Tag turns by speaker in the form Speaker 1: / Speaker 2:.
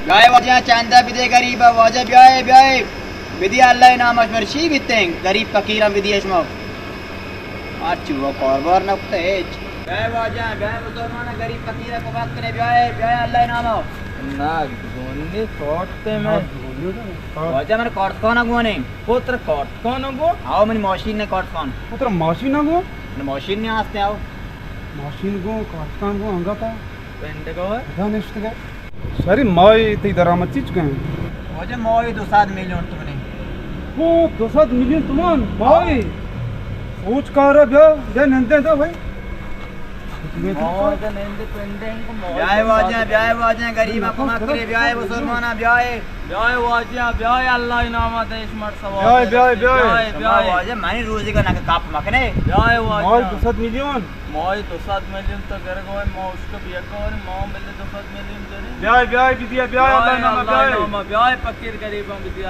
Speaker 1: गाय वजह चंदा बिदे गरीब वजह ब्याय ब्याय विधि अल्लाह नाम अशमरशी बितें गरीब फकीर विधि अशमो आचुओ कारबार नक्तेज ब्याय वजह ब्याय मुसलमान गरीब फकीर को बात करे ब्याय ब्याय अल्लाह नाम
Speaker 2: ना गोनी कोटते में
Speaker 1: वजह मैंने कोट कौन अगुने
Speaker 2: पुत्र कोट कौन गो
Speaker 1: आओ मेरी मशीन ने कोट कौन
Speaker 3: पुत्र मशीन गो
Speaker 1: मशीन ने आस्ते आओ
Speaker 3: मशीन गो काटकान गो अंगाता
Speaker 2: पेंड गो
Speaker 3: दानिश्त गए सरी माय ती दरामत चीज गए
Speaker 1: वजह मोई 2 मिलियन तुमने
Speaker 3: वो 2 मिलियन तुमान माय सोच कर बे नंदे दो भाई
Speaker 2: मोय नेंदे पेंडेंग को मोय
Speaker 1: ब्याय वजह गरीब को मकरे ब्याय मुसलमान ब्याय
Speaker 2: ब्याय वाजिया ब्याय अल्लाह इनामा देश मत सवा
Speaker 3: ब्याय
Speaker 2: ब्याय
Speaker 1: वजह मानी रोजी का ना काप मकने
Speaker 2: ब्याय
Speaker 3: माय
Speaker 2: वाजिया
Speaker 3: 2 मिलियन
Speaker 2: मोय 2 मिलियन तो घर गो मो उसको बिया को मो मिले 2 मिलियन करे
Speaker 3: ब्याय बिदिया ब्याय अल्लाह नाम ब्याय
Speaker 2: ब्याय फकीर गरीबों बिदिया